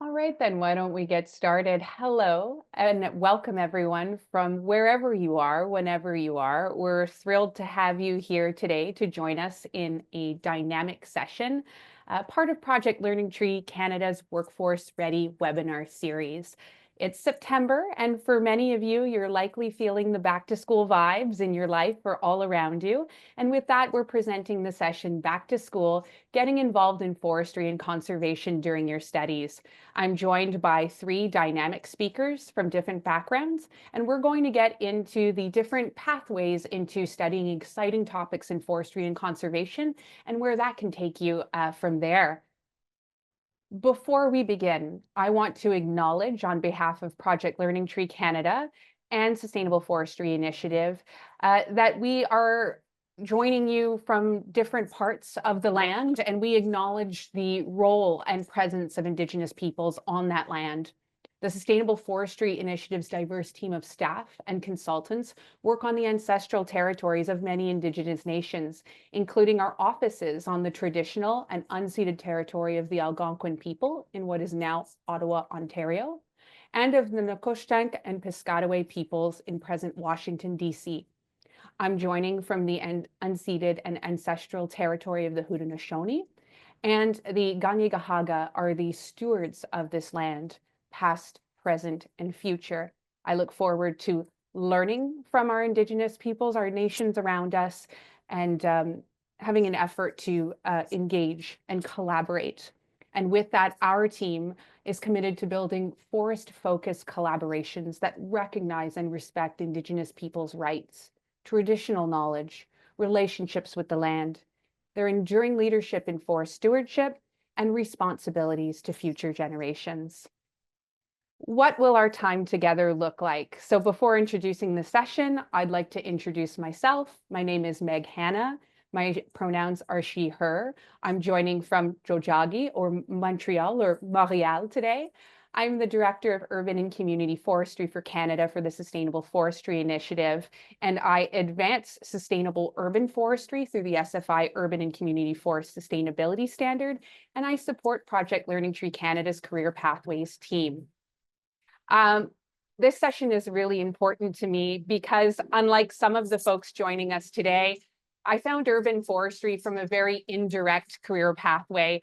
All right, then why don't we get started? Hello and welcome everyone from wherever you are, whenever you are. We're thrilled to have you here today to join us in a dynamic session, part of Project Learning Tree Canada's Workforce Ready webinar series. It's September, and for many of you, you're likely feeling the back to school vibes in your life or all around you. And with that, we're presenting the session Back to School, Getting Involved in Forestry and Conservation During Your Studies. I'm joined by three dynamic speakers from different backgrounds, and we're going to get into the different pathways into studying exciting topics in forestry and conservation and where that can take you from there. Before we begin, I want to acknowledge on behalf of Project Learning Tree Canada and Sustainable Forestry Initiative that we are joining you from different parts of the land, and we acknowledge the role and presence of Indigenous peoples on that land. The Sustainable Forestry Initiative's diverse team of staff and consultants work on the ancestral territories of many Indigenous nations, including our offices on the traditional and unceded territory of the Algonquin people in what is now Ottawa, Ontario, and of the Nacotchtank and Piscataway peoples in present Washington, D.C. I'm joining from the unceded and ancestral territory of the Haudenosaunee, and the Kanien'kehá:ka are the stewards of this land, past, present, and future. I look forward to learning from our Indigenous peoples, our nations around us, and having an effort to engage and collaborate. And with that, our team is committed to building forest-focused collaborations that recognize and respect Indigenous peoples' rights, traditional knowledge, relationships with the land, their enduring leadership in forest stewardship, and responsibilities to future generations. What will our time together look like? So before introducing the session, I'd like to introduce myself. My name is Meg Hanna. My pronouns are she, her. I'm joining from Tiohtià:ke or Montreal or Montréal today. I'm the Director of Urban and Community Forestry for Canada for the Sustainable Forestry Initiative, and I advance sustainable urban forestry through the SFI Urban and Community Forest Sustainability Standard, and I support Project Learning Tree Canada's Career Pathways team. This session is really important to me because, unlike some of the folks joining us today, I found urban forestry from a very indirect career pathway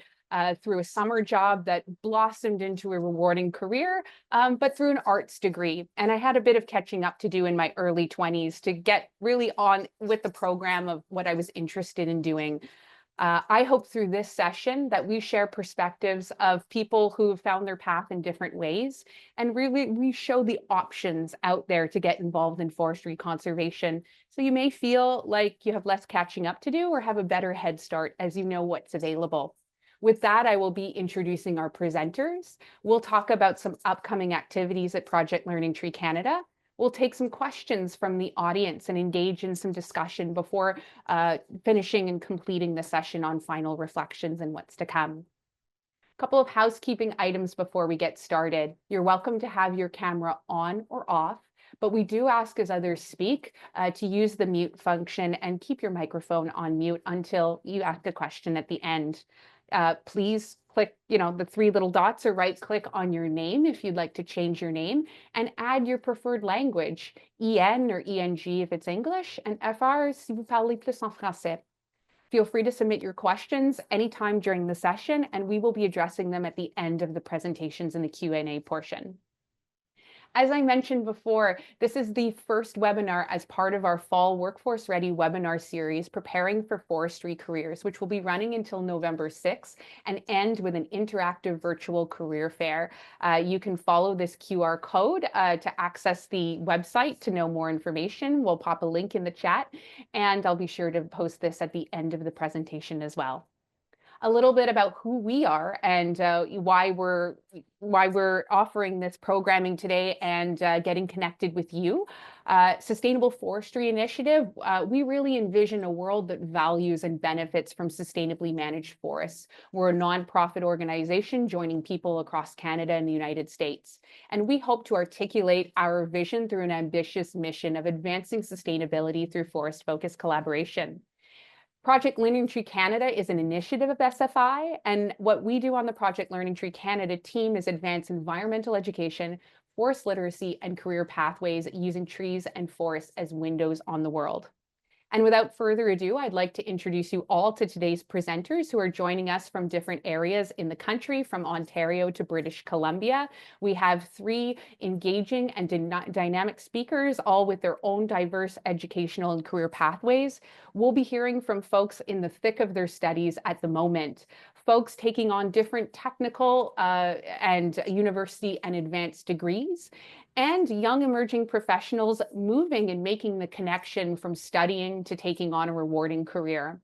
through a summer job that blossomed into a rewarding career, but through an arts degree. And I had a bit of catching up to do in my early 20s to get really on with the program of what I was interested in doing. I hope through this session that we share perspectives of people who have found their path in different ways, and really we show the options out there to get involved in forestry conservation. So you may feel like you have less catching up to do or have a better head start as you know what's available. With that, I will be introducing our presenters. We'll talk about some upcoming activities at Project Learning Tree Canada. We'll take some questions from the audience and engage in some discussion before finishing and completing the session on final reflections and what's to come. A couple of housekeeping items before we get started. You're welcome to have your camera on or off, but we do ask as others speak to use the mute function and keep your microphone on mute until you ask a question at the end. Please click, the three little dots or right click on your name if you'd like to change your name, and add your preferred language, EN or ENG if it's English, and FR si vous parlez plus en français. Feel free to submit your questions anytime during the session, and we will be addressing them at the end of the presentations in the Q&A portion. As I mentioned before, this is the first webinar as part of our Fall Workforce Ready webinar series, Preparing for Forestry Careers, which will be running until November 6th and end with an interactive virtual career fair. You can follow this QR code to access the website to know more information. We'll pop a link in the chat, and I'll be sure to post this at the end of the presentation as well. A little bit about who we are and why we're offering this programming today and getting connected with you. Sustainable Forestry Initiative, we really envision a world that values and benefits from sustainably managed forests. We're a nonprofit organization joining people across Canada and the United States. And we hope to articulate our vision through an ambitious mission of advancing sustainability through forest-focused collaboration. Project Learning Tree Canada is an initiative of SFI, and what we do on the Project Learning Tree Canada team is advance environmental education, forest literacy, and career pathways using trees and forests as windows on the world. And without further ado, I'd like to introduce you all to today's presenters who are joining us from different areas in the country, from Ontario to British Columbia. We have three engaging and dynamic speakers, all with their own diverse educational and career pathways. We'll be hearing from folks in the thick of their studies at the moment, folks taking on different technical and university and advanced degrees, and young emerging professionals moving and making the connection from studying to taking on a rewarding career.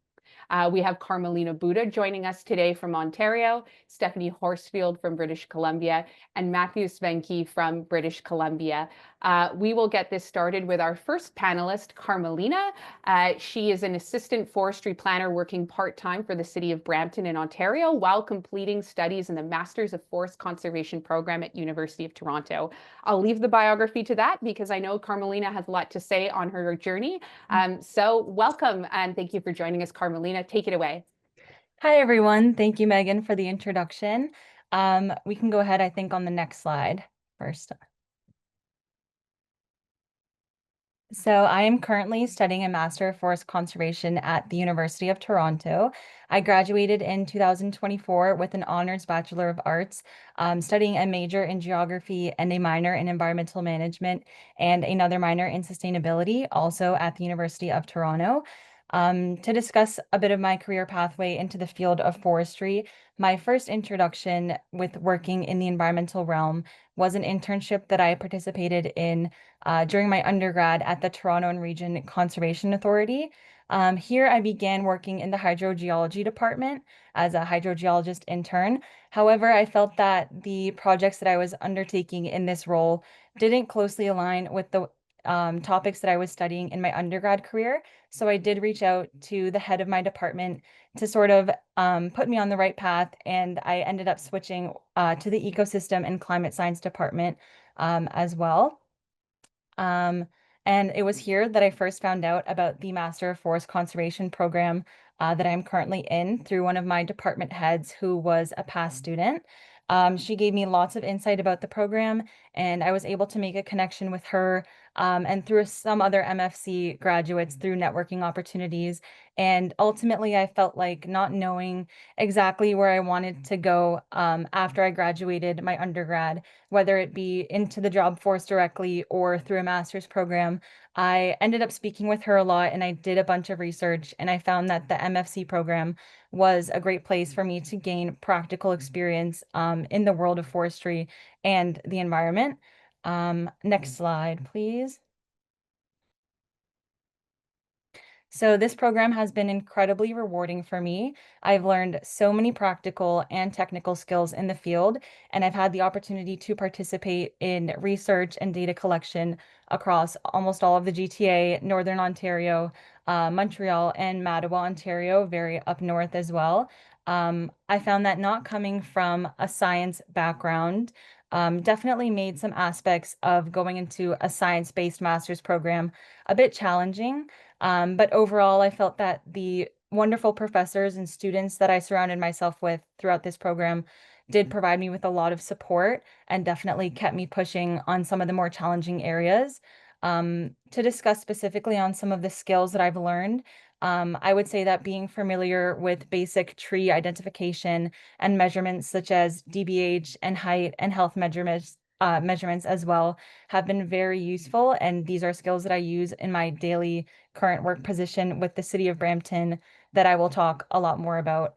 We have Carmelina Buda joining us today from Ontario, Stephanie Horsfield from British Columbia, and Matthew Svenke from British Columbia. We will get this started with our first panelist, Carmelina. She is an assistant forestry planner working part-time for the city of Brampton in Ontario while completing studies in the Masters of Forest Conservation program at University of Toronto. I'll leave the biography to that because I know Carmelina has a lot to say on her journey. So welcome and thank you for joining us, Carmelina. Take it away. Hi, everyone. Thank you, Megan, for the introduction. We can go ahead, I think, on the next slide first. So I am currently studying a Master of Forest Conservation at the University of Toronto. I graduated in 2024 with an honors Bachelor of Arts, studying a major in geography and a minor in environmental management and another minor in sustainability, also at the University of Toronto. To discuss a bit of my career pathway into the field of forestry, my first introduction with working in the environmental realm was an internship that I participated in during my undergrad at the Toronto and Region Conservation Authority. Here I began working in the hydrogeology department as a hydrogeologist intern. However, I felt that the projects that I was undertaking in this role didn't closely align with the topics that I was studying in my undergrad career. So I did reach out to the head of my department to sort of put me on the right path, and I ended up switching to the ecosystem and climate science department as well. Um, and it was here that I first found out about the Master of Forest Conservation program that I'm currently in through one of my department heads who was a past student. She gave me lots of insight about the program, and I was able to make a connection with her and through some other MFC graduates through networking opportunities. And ultimately, I felt like not knowing exactly where I wanted to go after I graduated my undergrad, whether it be into the job force directly or through a master's program. I ended up speaking with her a lot and I did a bunch of research, and I found that the MFC program was a great place for me to gain practical experience in the world of forestry and the environment. Next slide, please. So this program has been incredibly rewarding for me. I've learned so many practical and technical skills in the field, and I've had the opportunity to participate in research and data collection across almost all of the GTA, Northern Ontario, Montreal, and Mattawa, Ontario, very up north as well. I found that not coming from a science background definitely made some aspects of going into a science-based master's program a bit challenging. But overall, I felt that the wonderful professors and students that I surrounded myself with throughout this program did provide me with a lot of support and definitely kept me pushing on some of the more challenging areas. To discuss specifically on some of the skills that I've learned, I would say that being familiar with basic tree identification and measurements such as DBH and height and health measurements as well have been very useful. And these are skills that I use in my daily current work position with the city of Brampton that I will talk a lot more about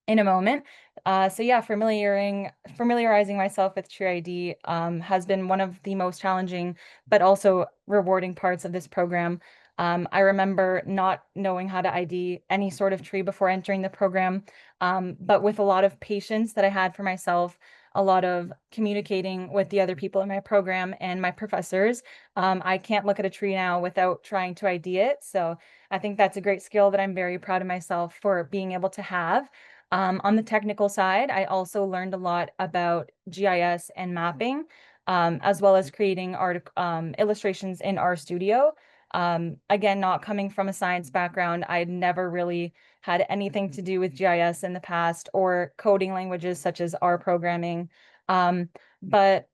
in a moment. So yeah, familiarizing myself with Tree ID has been one of the most challenging, but also rewarding parts of this program. I remember not knowing how to ID any sort of tree before entering the program, but with a lot of patience that I had for myself, a lot of communicating with the other people in my program and my professors. I can't look at a tree now without trying to ID it. So I think that's a great skill that I'm very proud of myself for being able to have. On the technical side, I also learned a lot about GIS and mapping, as well as creating illustrations in RStudio. Again, not coming from a science background, I'd never really had anything to do with GIS in the past or coding languages such as R programming. But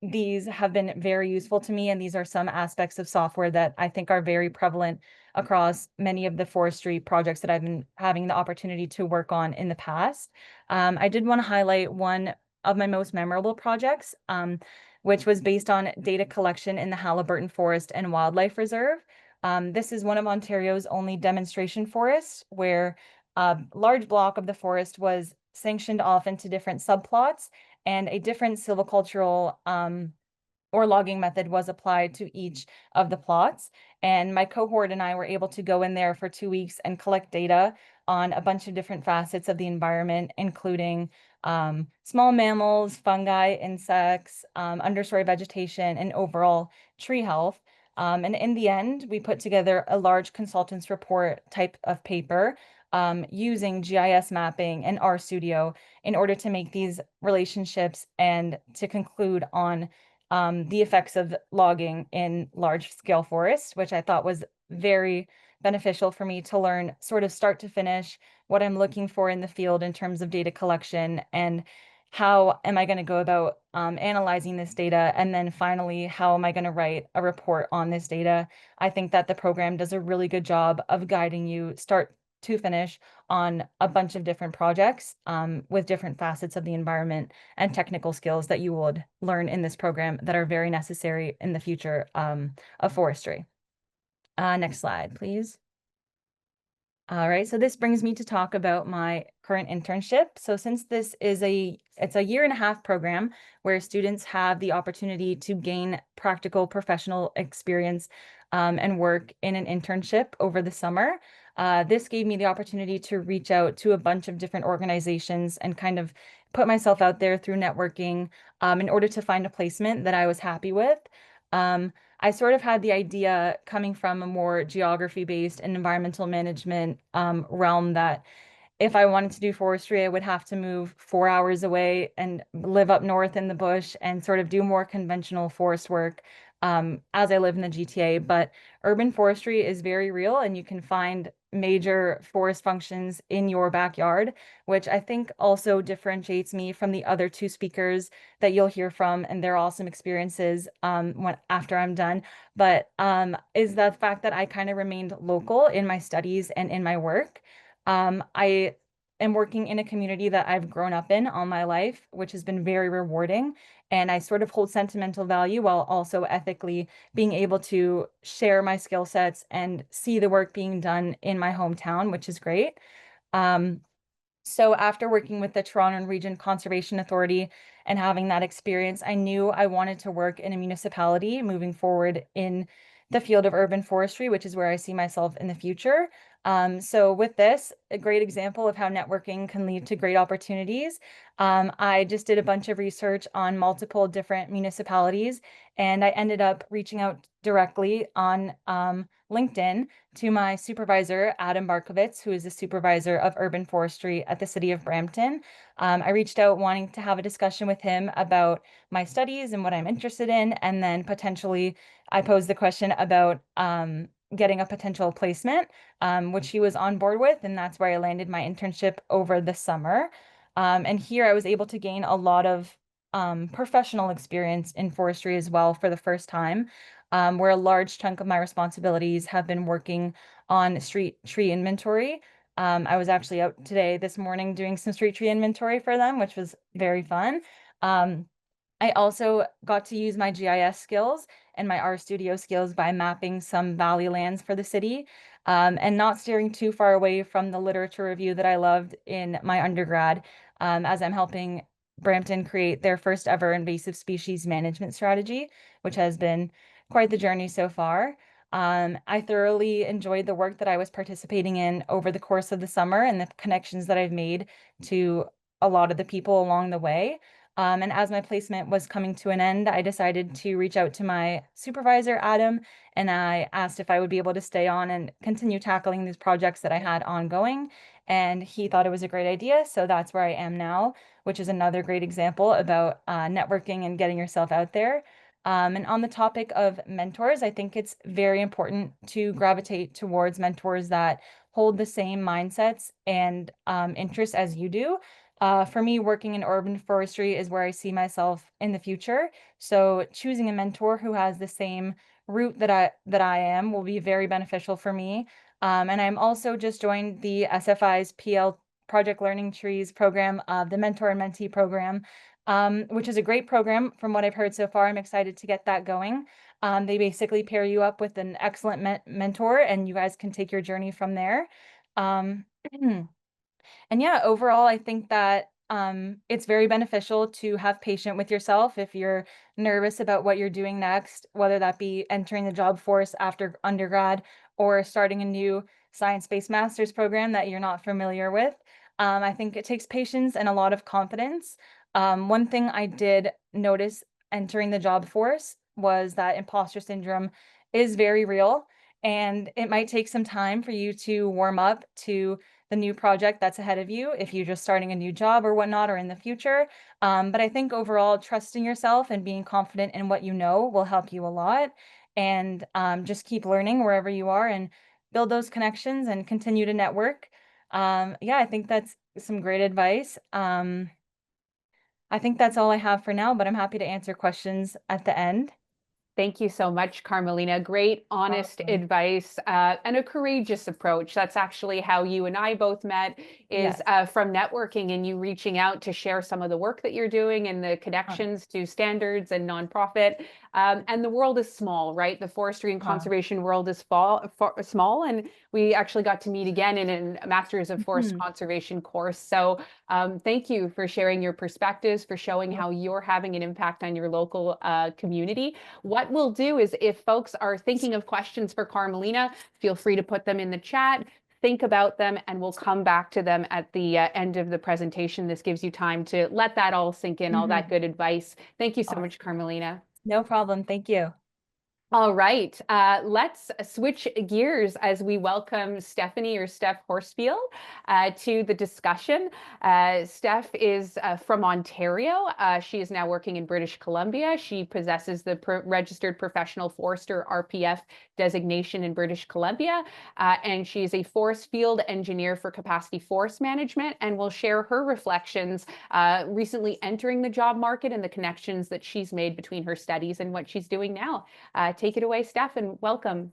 these have been very useful to me, and these are some aspects of software that I think are very prevalent across many of the forestry projects that I've been having the opportunity to work on in the past. I did want to highlight one of my most memorable projects, which was based on data collection in the Halliburton Forest and Wildlife Reserve. This is one of Ontario's only demonstration forests where a large block of the forest was sanctioned off into different subplots, and a different silvicultural or logging method was applied to each of the plots. And my cohort and I were able to go in there for 2 weeks and collect data on a bunch of different facets of the environment, including small mammals, fungi, insects, understory vegetation, and overall tree health. And in the end, we put together a large consultant's report type of paper using GIS mapping and RStudio in order to make these relationships and to conclude on the effects of logging in large scale forests, which I thought was very beneficial for me to learn sort of start to finish what I'm looking for in the field in terms of data collection and how am I going to go about analyzing this data? And then finally, how am I going to write a report on this data? I think that the program does a really good job of guiding you start to finish on a bunch of different projects with different facets of the environment and technical skills that you would learn in this program that are very necessary in the future of forestry. Next slide, please. All right, so this brings me to talk about my current internship. So since it's a 1.5 year program where students have the opportunity to gain practical professional experience and work in an internship over the summer, this gave me the opportunity to reach out to a bunch of different organizations and kind of put myself out there through networking in order to find a placement that I was happy with. I sort of had the idea coming from a more geography-based and environmental management realm that if I wanted to do forestry, I would have to move 4 hours away and live up north in the bush and sort of do more conventional forest work as I live in the GTA. But urban forestry is very real, and you can find major forest functions in your backyard, which I think also differentiates me from the other two speakers that you'll hear from and their awesome experiences after I'm done. But is the fact that I kind of remained local in my studies and in my work. I am working in a community that I've grown up in all my life, which has been very rewarding. And I sort of hold sentimental value while also ethically being able to share my skill sets and see the work being done in my hometown, which is great. Um, so after working with the Toronto Region Conservation Authority and having that experience, I knew I wanted to work in a municipality moving forward in the field of urban forestry, which is where I see myself in the future. So with this, a great example of how networking can lead to great opportunities. I just did a bunch of research on multiple different municipalities, and I ended up reaching out directly on LinkedIn to my supervisor, Adam Barkovitz, who is the supervisor of urban forestry at the city of Brampton. I reached out wanting to have a discussion with him about my studies and what I'm interested in. And then potentially I posed the question about getting a potential placement, which he was on board with. And that's where I landed my internship over the summer. And here I was able to gain a lot of professional experience in forestry as well for the first time, where a large chunk of my responsibilities have been working on street tree inventory. I was actually out today this morning doing some street tree inventory for them, which was very fun. Um, I also got to use my GIS skills and my RStudio skills by mapping some valley lands for the city, and not steering too far away from the literature review that I loved in my undergrad, as I'm helping Brampton create their first ever invasive species management strategy, which has been quite the journey so far. I thoroughly enjoyed the work that I was participating in over the course of the summer and the connections that I've made to a lot of the people along the way. And as my placement was coming to an end, I decided to reach out to my supervisor, Adam, and I asked if I would be able to stay on and continue tackling these projects that I had ongoing. And he thought it was a great idea. So that's where I am now, which is another great example about networking and getting yourself out there. And on the topic of mentors, I think it's very important to gravitate towards mentors that hold the same mindsets and interests as you do. For me, working in urban forestry is where I see myself in the future. So choosing a mentor who has the same route that I am will be very beneficial for me. And I'm also just joined the SFI's PL Project Learning Trees program, the Mentor and Mentee program, which is a great program from what I've heard so far. I'm excited to get that going. They basically pair you up with an excellent mentor, and you guys can take your journey from there. Um, And yeah, overall, I think that it's very beneficial to have patience with yourself if you're nervous about what you're doing next, whether that be entering the job force after undergrad or starting a new science-based master's program that you're not familiar with. I think it takes patience and a lot of confidence. One thing I did notice entering the job force was that imposter syndrome is very real, and it might take some time for you to warm up to the new project that's ahead of you if you're just starting a new job or whatnot or in the future. But I think overall, trusting yourself and being confident in what you know will help you a lot. And just keep learning wherever you are and build those connections and continue to network. Yeah, I think that's some great advice. I think that's all I have for now, but I'm happy to answer questions at the end. Thank you so much, Carmelina. Great, honest Awesome. advice and a courageous approach. That's actually how you and I both met, is Yes. from networking and you reaching out to share some of the work that you're doing and the Uh, connections to standards and nonprofit. And the world is small, right? The forestry and uh, conservation world is small. And we actually got to meet again in a Master's of Forest mhm. Conservation course. So thank you for sharing your perspectives, for showing Yep. how you're having an impact on your local community. What we'll do is if folks are thinking of questions for Carmelina, feel free to put them in the chat. Think about them and we'll come back to them at the end of the presentation. This gives you time to let that all sink in, all that Mhm. good advice. Thank you so Awesome. much, Carmelina. No problem. Thank you. All right, let's switch gears as we welcome Stephanie or Steph Horsfield to the discussion. Steph is from Ontario. She is now working in British Columbia. She possesses the Registered Professional Forester RPF designation in British Columbia, and she is a forest field engineer for capacity forest management and will share her reflections recently entering the job market and the connections that she's made between her studies and what she's doing now. Take it away, Steph, and welcome.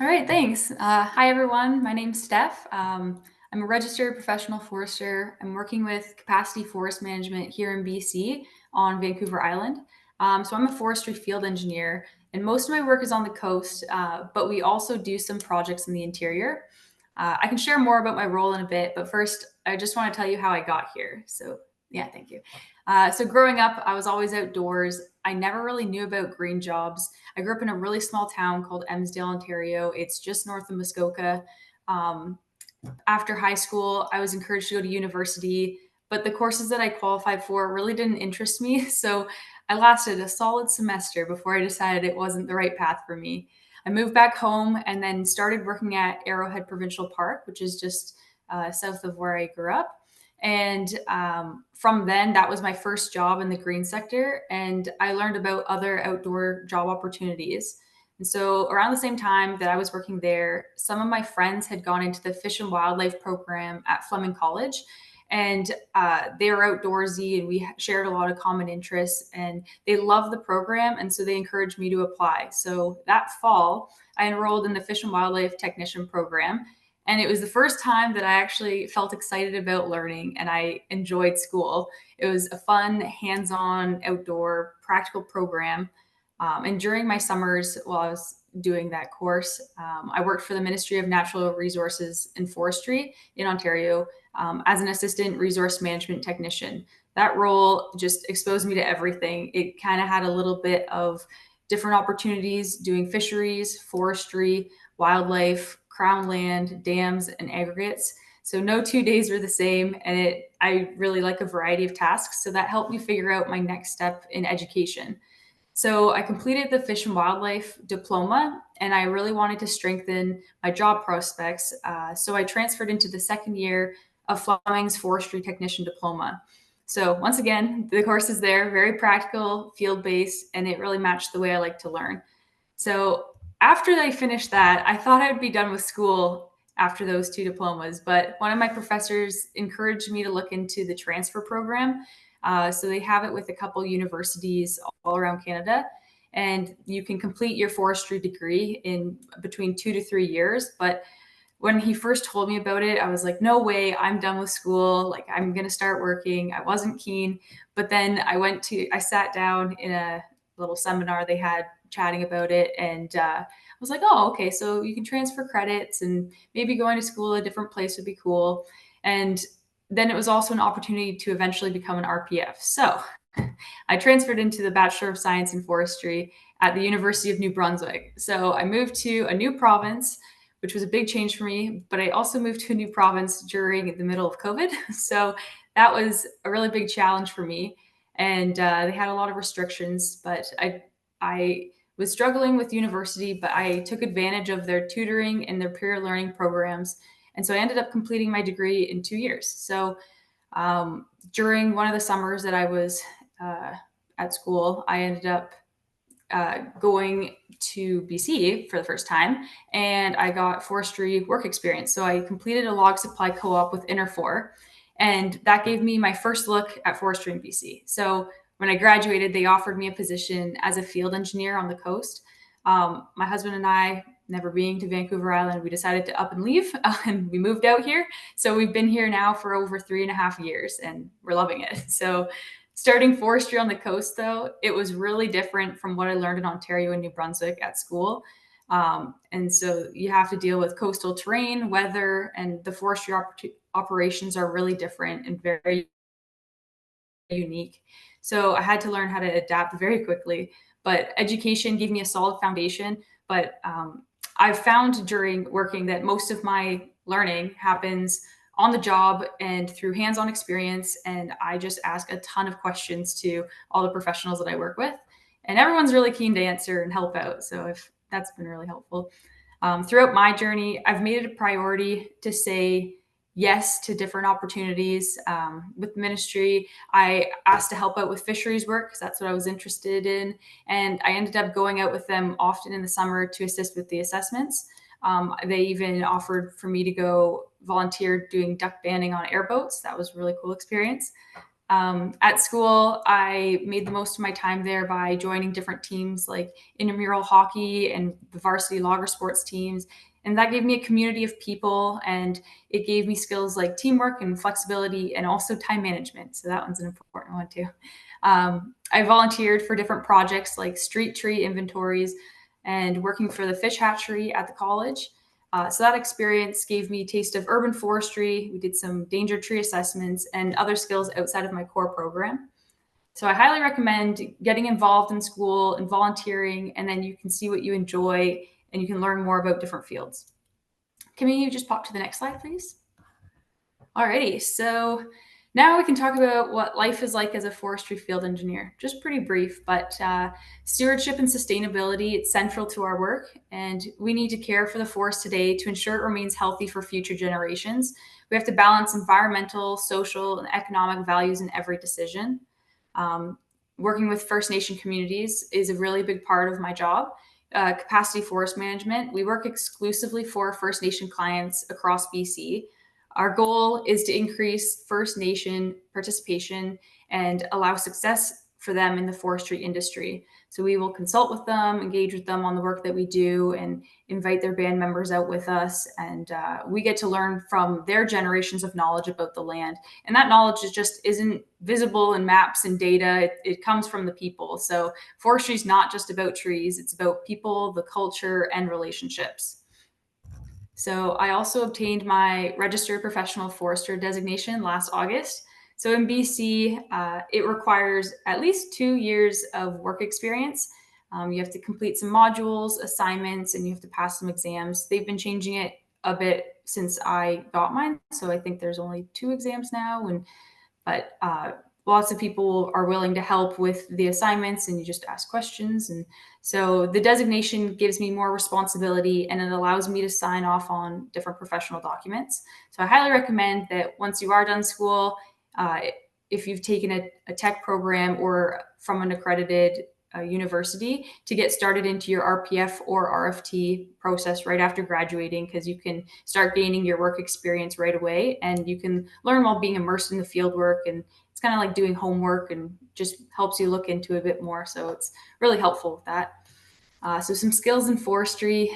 All right, thanks. Hi, everyone. My name's Steph. I'm a registered professional forester. I'm working with capacity forest management here in BC on Vancouver Island. So I'm a forestry field engineer, and most of my work is on the coast, but we also do some projects in the interior. I can share more about my role in a bit, but first, I just want to tell you how I got here. So, yeah, thank you. So, growing up, I was always outdoors. I never really knew about green jobs. I grew up in a really small town called Emsdale, Ontario. It's just north of Muskoka. Um, After high school, I was encouraged to go to university, but the courses that I qualified for really didn't interest me. So I lasted a solid semester before I decided it wasn't the right path for me. I moved back home and then started working at Arrowhead Provincial Park, which is just south of where I grew up. And from then, that was my first job in the green sector. And I learned about other outdoor job opportunities. And so, around the same time that I was working there, some of my friends had gone into the fish and wildlife program at Fleming College. And they were outdoorsy and we shared a lot of common interests and they loved the program. And so they encouraged me to apply. So that fall, I enrolled in the fish and wildlife technician program. And it was the first time that I actually felt excited about learning and I enjoyed school. It was a fun, hands on, outdoor, practical program. And during my summers, while I was doing that course, I worked for the Ministry of Natural Resources and Forestry in Ontario as an assistant resource management technician. That role just exposed me to everything. It kind of had a little bit of different opportunities doing fisheries, forestry, wildlife, crown land, dams, and aggregates. So no 2 days were the same, and I really like a variety of tasks. So that helped me figure out my next step in education. So I completed the fish and wildlife diploma, and I really wanted to strengthen my job prospects. So I transferred into the second year of Fleming's forestry technician diploma. So once again, the course is there, very practical, field-based, and it really matched the way I like to learn. So after I finished that, I thought I would be done with school after those 2 diplomas, but one of my professors encouraged me to look into the transfer program. So they have it with a couple universities all around Canada, and you can complete your forestry degree in between 2 to 3 years. But when he first told me about it, I was like, no way, I'm done with school. Like, I'm going to start working. I wasn't keen. But then I sat down in a little seminar they had chatting about it. And I was like, oh, okay, so you can transfer credits and maybe going to school at a different place would be cool. And then it was also an opportunity to eventually become an RPF. So I transferred into the Bachelor of Science in Forestry at the University of New Brunswick. So I moved to a new province, which was a big change for me, but I also moved to a new province during the middle of COVID. So that was a really big challenge for me. And they had a lot of restrictions, but I was struggling with university, but I took advantage of their tutoring and their peer learning programs. And so I ended up completing my degree in 2 years. So during one of the summers that I was at school, I ended up going to BC for the first time, and I got forestry work experience. So I completed a log supply co-op with Interfor, and that gave me my first look at forestry in BC. So when I graduated, they offered me a position as a field engineer on the coast. My husband and I, never being to Vancouver Island, we decided to up and leave, and we moved out here. So we've been here now for over 3.5 years, and we're loving it. So starting forestry on the coast, though, it was really different from what I learned in Ontario and New Brunswick at school. And so you have to deal with coastal terrain, weather, and the forestry operations are really different and very unique. So I had to learn how to adapt very quickly. But education gave me a solid foundation. But I've found during working that most of my learning happens on the job and through hands-on experience. And I just ask a ton of questions to all the professionals that I work with. And everyone's really keen to answer and help out. So if that's been really helpful. Throughout my journey, I've made it a priority to say yes to different opportunities. With ministry, I asked to help out with fisheries work because that's what I was interested in. And I ended up going out with them often in the summer to assist with the assessments. They even offered for me to go volunteer doing duck banding on airboats. That was a really cool experience. At school, I made the most of my time there by joining different teams like intramural hockey and the varsity logger sports teams. And that gave me a community of people, and it gave me skills like teamwork and flexibility and also time management. So that one's an important one too. I volunteered for different projects like street tree inventories and working for the fish hatchery at the college. So that experience gave me a taste of urban forestry. We did some danger tree assessments and other skills outside of my core program. So I highly recommend getting involved in school and volunteering, and then you can see what you enjoy and you can learn more about different fields. Can you just pop to the next slide, please? Alrighty, so now we can talk about what life is like as a forestry field engineer. Just pretty brief, but stewardship and sustainability, it's central to our work, and we need to care for the forest today to ensure it remains healthy for future generations. We have to balance environmental, social, and economic values in every decision. Working with First Nation communities is a really big part of my job. Capacity forest management, we work exclusively for First Nation clients across BC. Our goal is to increase First Nation participation and allow success for them in the forestry industry. So we will consult with them, engage with them on the work that we do, and invite their band members out with us. And we get to learn from their generations of knowledge about the land. And that knowledge isn't visible in maps and data. It comes from the people. So forestry is not just about trees. It's about people, the culture, and relationships. So I also obtained my registered professional forester designation last August. So in BC, it requires at least 2 years of work experience. You have to complete some modules, assignments, and you have to pass some exams. They've been changing it a bit since I got mine. So I think there's only 2 exams now. But lots of people are willing to help with the assignments, and you just ask questions. And so the designation gives me more responsibility, and it allows me to sign off on different professional documents. So I highly recommend that once you are done school, if you've taken a tech program or from an accredited university, to get started into your RPF or RFT process right after graduating, because you can start gaining your work experience right away, and you can learn while being immersed in the field work, and it's kind of like doing homework and just helps you look into it a bit more. So it's really helpful with that. So some skills in forestry,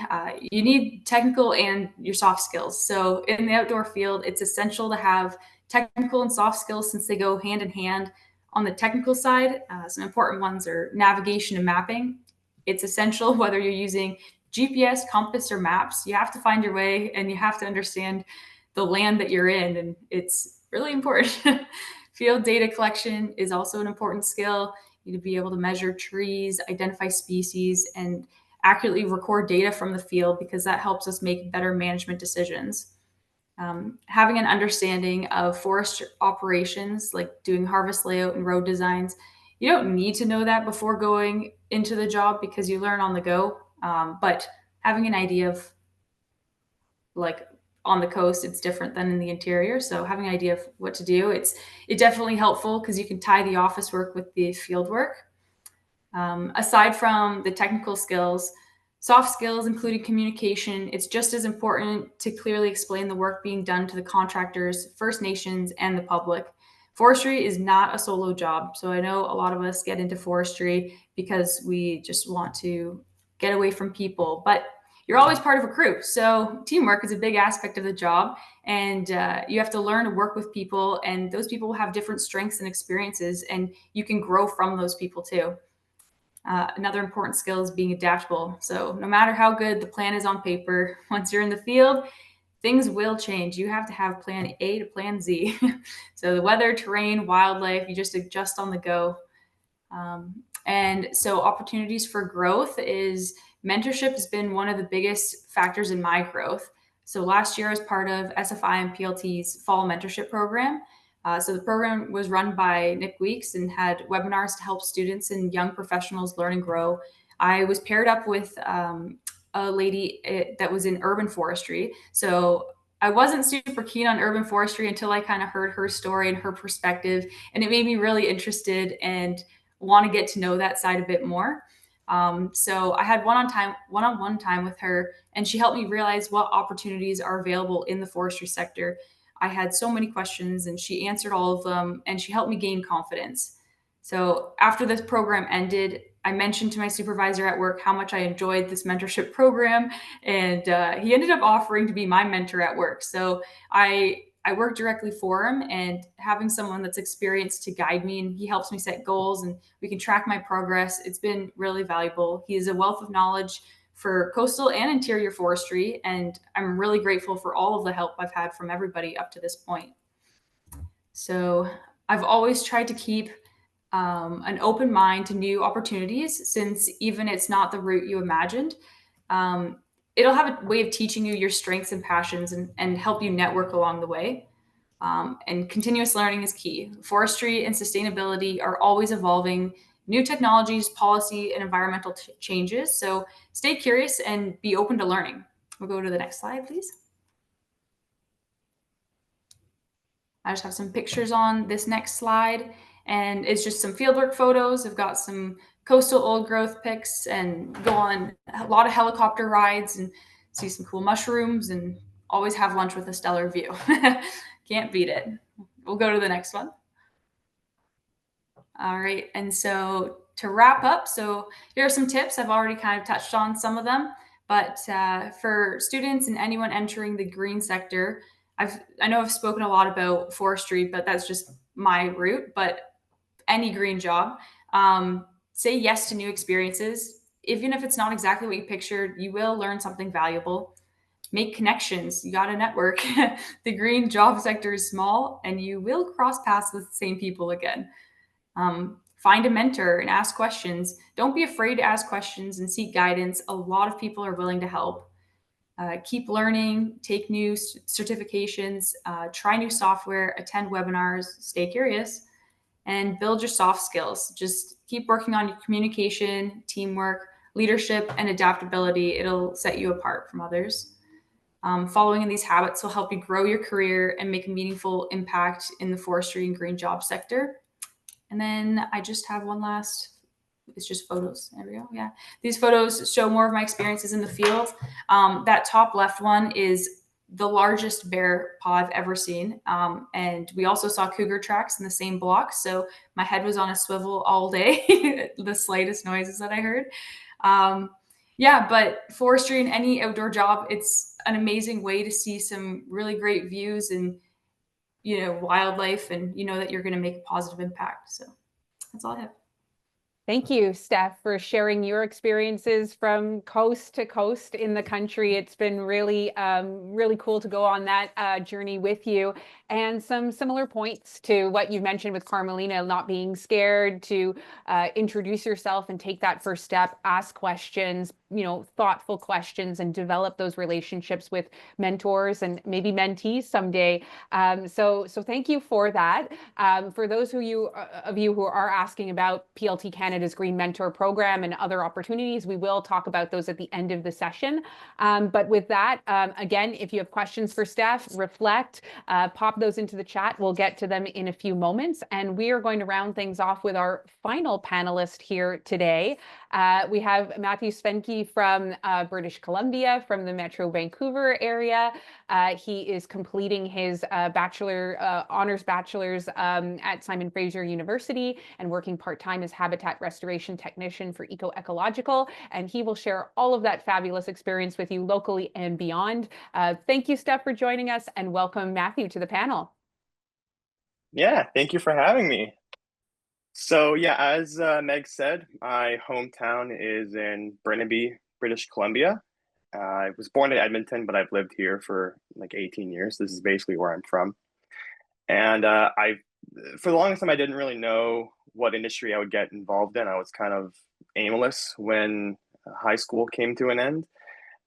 you need technical and your soft skills. So in the outdoor field, it's essential to have technical and soft skills since they go hand in hand. On the technical side, some important ones are navigation and mapping. It's essential whether you're using GPS, compass, or maps. You have to find your way and you have to understand the land that you're in, and it's really important. Field data collection is also an important skill. You need to be able to measure trees, identify species, and accurately record data from the field, because that helps us make better management decisions. Having an understanding of forest operations, like doing harvest layout and road designs, you don't need to know that before going into the job because you learn on the go. But having an idea of, like, on the coast, it's different than in the interior. So having an idea of what to do, it's definitely helpful because you can tie the office work with the field work. Aside from the technical skills, soft skills, including communication, it's just as important to clearly explain the work being done to the contractors, First Nations, and the public. Forestry is not a solo job. So I know a lot of us get into forestry because we just want to get away from people, but you're always part of a crew. So teamwork is a big aspect of the job, and you have to learn to work with people, and those people have different strengths and experiences, and you can grow from those people too. Another important skill is being adaptable. So no matter how good the plan is on paper, once you're in the field, things will change. You have to have plan A to plan Z. So the weather, terrain, wildlife, you just adjust on the go. And so opportunities for growth is mentorship has been one of the biggest factors in my growth. So last year, I was part of SFI and PLT's fall mentorship program. So the program was run by Nick Weeks and had webinars to help students and young professionals learn and grow. I was paired up with a lady that was in urban forestry. So I wasn't super keen on urban forestry until I kind of heard her story and her perspective, and it made me really interested and want to get to know that side a bit more. So I had one-on-one time with her, and she helped me realize what opportunities are available in the forestry sector. I had so many questions, and she answered all of them, and she helped me gain confidence. So after this program ended, I mentioned to my supervisor at work how much I enjoyed this mentorship program, and he ended up offering to be my mentor at work. So I work directly for him, and having someone that's experienced to guide me, and he helps me set goals and we can track my progress. It's been really valuable. He is a wealth of knowledge for coastal and interior forestry, and I'm really grateful for all of the help I've had from everybody up to this point. So I've always tried to keep an open mind to new opportunities, since even it's not the route you imagined. It'll have a way of teaching you your strengths and passions, and help you network along the way. And continuous learning is key. Forestry and sustainability are always evolving. New technologies, policy, and environmental changes. So stay curious and be open to learning. We'll go to the next slide, please. I just have some pictures on this next slide, and it's just some fieldwork photos. I've got some coastal old growth pics, and go on a lot of helicopter rides and see some cool mushrooms, and always have lunch with a stellar view. Can't beat it. We'll go to the next one. All right, and so to wrap up, so here are some tips. I've already kind of touched on some of them, but for students and anyone entering the green sector, I know I've spoken a lot about forestry, but that's just my route. But any green job, say yes to new experiences. Even if it's not exactly what you pictured, you will learn something valuable. Make connections. You got to network. The green job sector is small, and you will cross paths with the same people again. Find a mentor and ask questions. Don't be afraid to ask questions and seek guidance. A lot of people are willing to help. Keep learning, take new certifications, try new software, attend webinars, stay curious, and build your soft skills. Just keep working on your communication, teamwork, leadership, and adaptability. It'll set you apart from others. Following in these habits will help you grow your career and make a meaningful impact in the forestry and green job sector. And then I just have one last, it's just photos. There we go. Yeah. These photos show more of my experiences in the field. That top left one is the largest bear paw I've ever seen. And we also saw cougar tracks in the same block. So my head was on a swivel all day, the slightest noises that I heard. Yeah, but forestry and any outdoor job, it's an amazing way to see some really great views and, wildlife, and that you're going to make a positive impact. So that's all I have. Thank you, Steph, for sharing your experiences from coast to coast in the country. It's been really, really cool to go on that journey with you, and some similar points to what you mentioned with Carmelina, not being scared to introduce yourself and take that first step, ask questions, thoughtful questions, and develop those relationships with mentors and maybe mentees someday. So thank you for that. For those of you who are asking about PLT Canada's Green Mentor Program and other opportunities, we will talk about those at the end of the session. But with that, again, if you have questions for Steph, reflect, pop those into the chat. We'll get to them in a few moments. And we are going to round things off with our final panelist here today. We have Matthew Svenke from British Columbia, from the Metro Vancouver area. He is completing his honors bachelor's at Simon Fraser University and working part-time as habitat restoration technician for Eco-Ecological. And he will share all of that fabulous experience with you locally and beyond. Thank you, Steph, for joining us, and welcome Matthew to the panel. Yeah, thank you for having me. So yeah, as Meg said, my hometown is in Burnaby, British Columbia. I was born in Edmonton, but I've lived here for like 18 years. This is basically where I'm from. And for the longest time, I didn't really know what industry I would get involved in. I was kind of aimless when high school came to an end.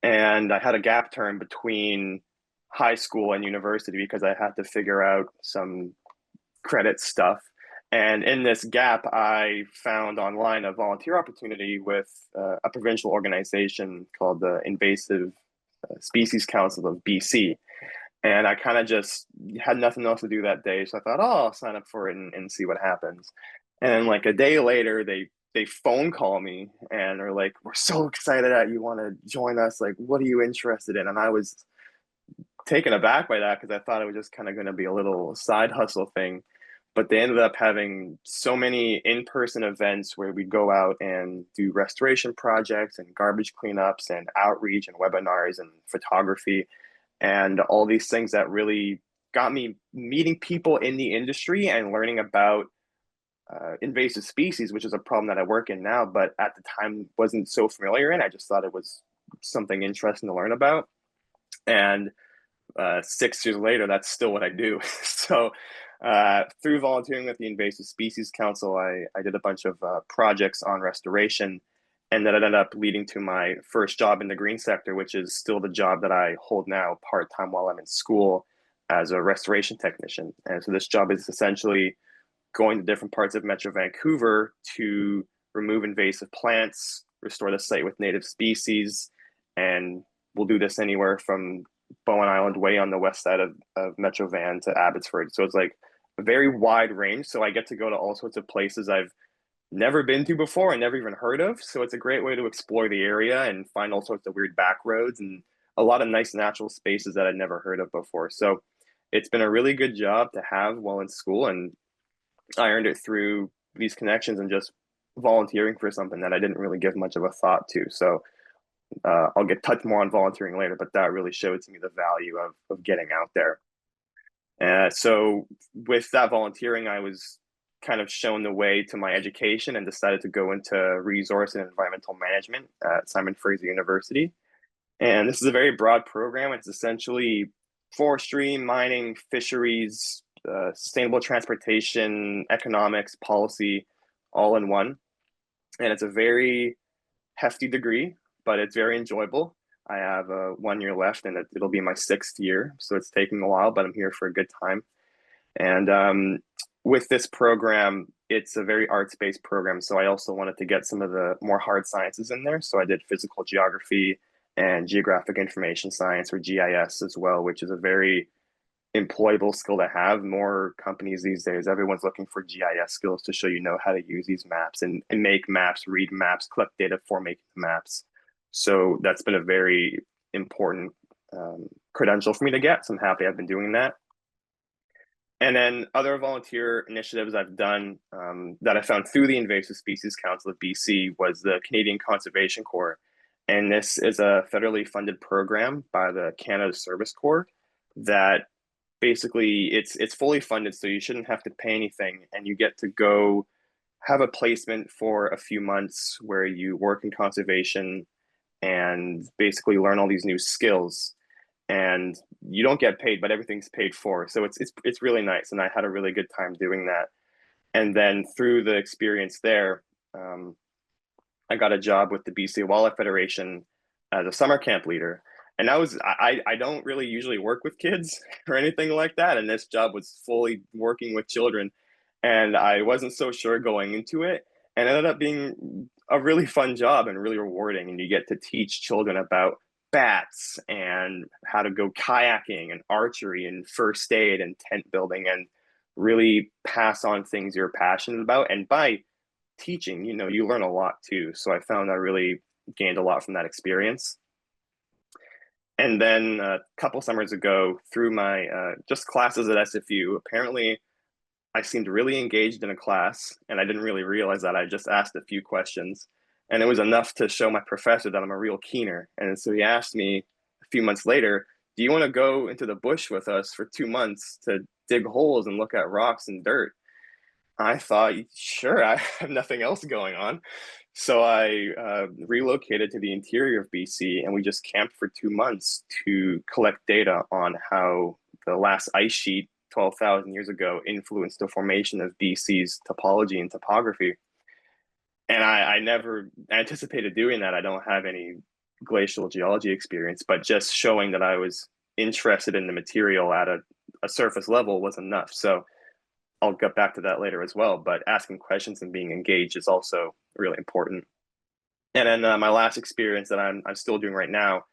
And I had a gap term between high school and university because I had to figure out some credit stuff. And in this gap, I found online a volunteer opportunity with a provincial organization called the Invasive Species Council of BC. And I kind of just had nothing else to do that day. So I thought, oh, I'll sign up for it and see what happens. And like a day later, they phone call me and they're like, we're so excited that you want to join us. Like, what are you interested in? And I was taken aback by that because I thought it was just kind of going to be a little side hustle thing. But they ended up having so many in-person events where we'd go out and do restoration projects and garbage cleanups and outreach and webinars and photography and all these things that really got me meeting people in the industry and learning about invasive species, which is a problem that I work in now, but at the time wasn't so familiar in. I just thought it was something interesting to learn about. And 6 years later, that's still what I do. So through volunteering with the Invasive Species Council, I did a bunch of projects on restoration, and that ended up leading to my first job in the green sector, which is still the job that I hold now part-time while I'm in school as a restoration technician. And so this job is essentially going to different parts of Metro Vancouver to remove invasive plants, restore the site with native species, and we'll do this anywhere from Bowen Island way on the west side of Metro Van to Abbotsford. So it's like a very wide range. So I get to go to all sorts of places I've never been to before and never even heard of. So it's a great way to explore the area and find all sorts of weird back roads and a lot of nice natural spaces that I'd never heard of before. So it's been a really good job to have while in school, and I earned it through these connections and just volunteering for something that I didn't really give much of a thought to. So I'll touch more on volunteering later, but that really showed to me the value of getting out there. So with that volunteering, I was kind of shown the way to my education and decided to go into resource and environmental management at Simon Fraser University. And this is a very broad program. It's essentially forestry, mining, fisheries, sustainable transportation, economics, policy, all in one. And it's a very hefty degree, but it's very enjoyable. I have 1 year left and it'll be my 6th year. So it's taking a while, but I'm here for a good time. And with this program, it's a very arts-based program. So I also wanted to get some of the more hard sciences in there. So I did physical geography and geographic information science, or GIS as well, which is a very employable skill to have. More companies these days, everyone's looking for GIS skills to show how to use these maps and make maps, read maps, collect data for making maps. So that's been a very important credential for me to get. So I'm happy I've been doing that. And then other volunteer initiatives I've done that I found through the Invasive Species Council of BC was the Canadian Conservation Corps. And this is a federally funded program by the Canada Service Corps that basically it's fully funded, so you shouldn't have to pay anything, and you get to go have a placement for a few months where you work in conservation and basically learn all these new skills. And you don't get paid, but everything's paid for, so it's really nice, and I had a really good time doing that. And then through the experience there, I got a job with the BC Wildlife Federation as a summer camp leader. And I don't really usually work with kids or anything like that. And this job was fully working with children. And I wasn't so sure going into it. And it ended up being a really fun job and really rewarding. And you get to teach children about bats and how to go kayaking and archery and first aid and tent building, and really pass on things you're passionate about. And by teaching, you learn a lot too. So I found I really gained a lot from that experience. And then a couple summers ago, through my just classes at SFU, apparently I seemed really engaged in a class, and I didn't really realize that. I just asked a few questions, and it was enough to show my professor that I'm a real keener. And so he asked me a few months later, "Do you want to go into the bush with us for 2 months to dig holes and look at rocks and dirt?" I thought, sure, I have nothing else going on. So I relocated to the interior of BC, and we just camped for 2 months to collect data on how the last ice sheet 12,000 years ago influenced the formation of BC's topology and topography. And I never anticipated doing that. I don't have any glacial geology experience, but just showing that I was interested in the material at a surface level was enough. So I'll get back to that later as well, but asking questions and being engaged is also really important. And then my last experience that I'm still doing right now,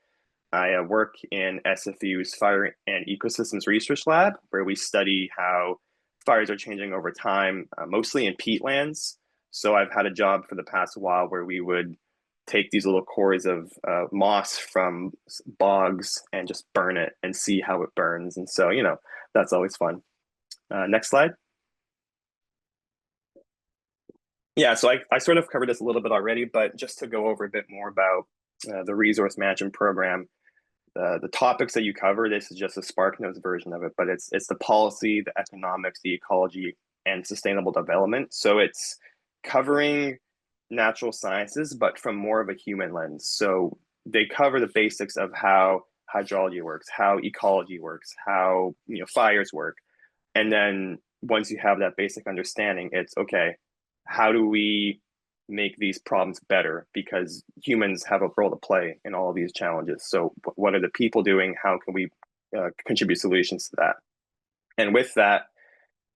I work in SFU's Fire and Ecosystems Research Lab, where we study how fires are changing over time, mostly in peatlands. So I've had a job for the past while where we would take these little cores of moss from bogs and just burn it and see how it burns. And so, that's always fun. Next slide. Yeah, so I sort of covered this a little bit already, but just to go over a bit more about the resource management program, the topics that you cover, this is just a SparkNotes version of it, but it's the policy, the economics, the ecology, and sustainable development. So it's covering natural sciences, but from more of a human lens. So they cover the basics of how hydrology works, how ecology works, how fires work. And then once you have that basic understanding, it's okay, how do we make these problems better? Because humans have a role to play in all of these challenges. So what are the people doing? How can we contribute solutions to that? And with that,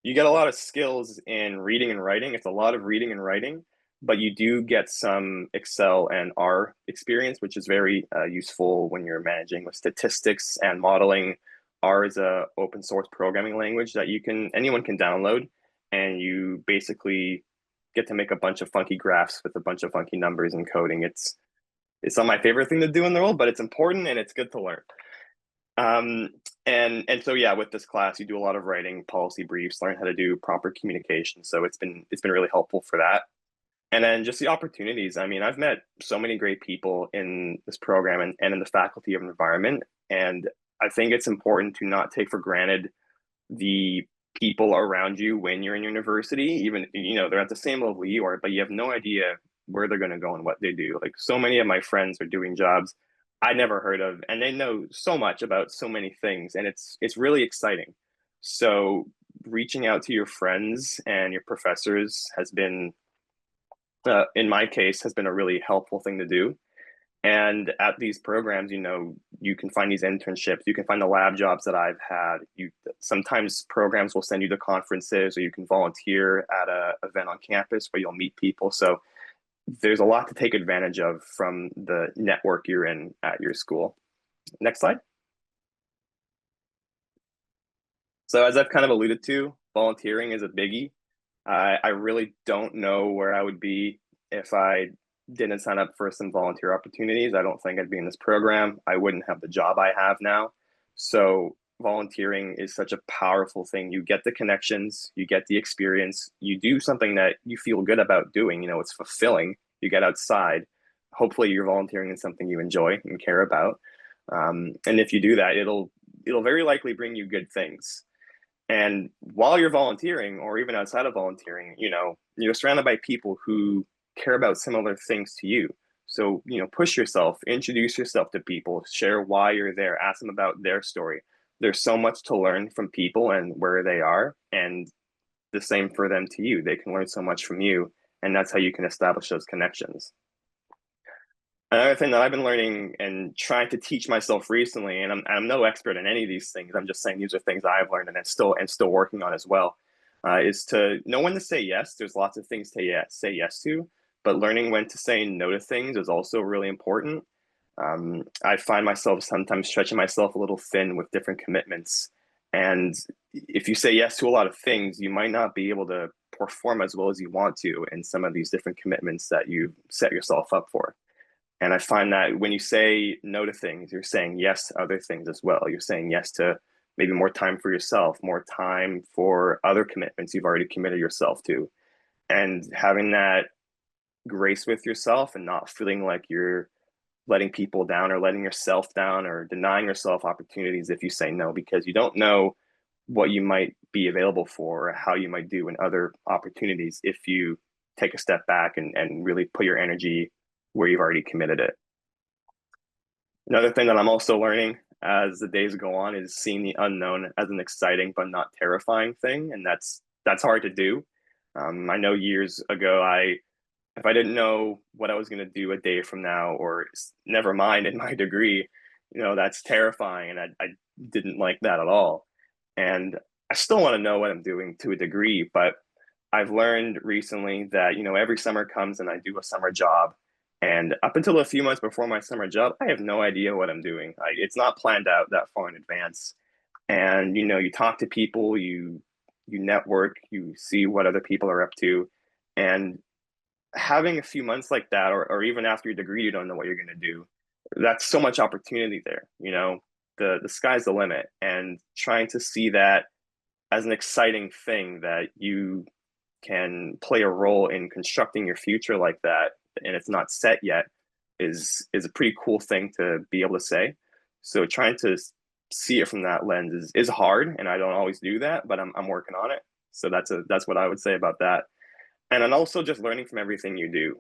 you get a lot of skills in reading and writing. It's a lot of reading and writing, but you do get some Excel and R experience, which is very useful when you're managing with statistics and modeling. R is a open source programming language that anyone can download, and you basically get to make a bunch of funky graphs with a bunch of funky numbers and coding. It's not my favorite thing to do in the world, but it's important and it's good to learn. And so yeah, with this class, you do a lot of writing, policy briefs, learn how to do proper communication. So it's been really helpful for that. And then just the opportunities. I mean, I've met so many great people in this program and in the Faculty of Environment. And I think it's important to not take for granted the people around you when you're in university. Even they're at the same level you are, but you have no idea where they're going to go and what they do. Like, so many of my friends are doing jobs I never heard of, and they know so much about so many things, and it's really exciting. So reaching out to your friends and your professors has been in my case has been a really helpful thing to do. And at these programs, you can find these internships, you can find the lab jobs that I've had. Sometimes programs will send you to conferences, or you can volunteer at an event on campus where you'll meet people. So there's a lot to take advantage of from the network you're in at your school. Next slide. So as I've kind of alluded to, volunteering is a biggie. I really don't know where I would be if I didn't sign up for some volunteer opportunities. I don't think I'd be in this program. I wouldn't have the job I have now. So volunteering is such a powerful thing. You get the connections, you get the experience, you do something that you feel good about doing. You know, it's fulfilling. You get outside. Hopefully you're volunteering in something you enjoy and care about. And if you do that, it'll very likely bring you good things. And while you're volunteering, or even outside of volunteering, you know, you're surrounded by people who care about similar things to you. So, you know, push yourself, introduce yourself to people, share why you're there, ask them about their story. There's so much to learn from people and where they are, and the same for them to you. They can learn so much from you, and that's how you can establish those connections. Another thing that I've been learning and trying to teach myself recently, and I'm no expert in any of these things. I'm just saying these are things I've learned and still working on as well, is to know when to say yes. There's lots of things to say yes to, but learning when to say no to things is also really important. I find myself sometimes stretching myself a little thin with different commitments, and if you say yes to a lot of things, you might not be able to perform as well as you want to in some of these different commitments that you set yourself up for. And I find that when you say no to things, you're saying yes to other things as well. You're saying yes to maybe more time for yourself, more time for other commitments you've already committed yourself to. And having that grace with yourself and not feeling like you're letting people down or letting yourself down or denying yourself opportunities if you say no, because you don't know what you might be available for or how you might do in other opportunities if you take a step back and really put your energy where you've already committed it. Another thing that I'm also learning as the days go on is seeing the unknown as an exciting but not terrifying thing, and that's hard to do. I know years ago, if I didn't know what I was going to do a day from now, or never mind in my degree, you know, that's terrifying, and I didn't like that at all. And I still want to know what I'm doing to a degree, but I've learned recently that, you know, every summer comes and I do a summer job. And up until a few months before my summer job, I have no idea what I'm doing. It's not planned out that far in advance. And, you know, you talk to people, you network, you see what other people are up to. And having a few months like that, or even after your degree, you don't know what you're going to do. That's so much opportunity there. You know, the sky's the limit. And trying to see that as an exciting thing that you can play a role in constructing your future like that, and it's not set yet, is a pretty cool thing to be able to say. So trying to see it from that lens is hard, and I don't always do that, but I'm working on it. So that's what I would say about that. And then also just learning from everything you do,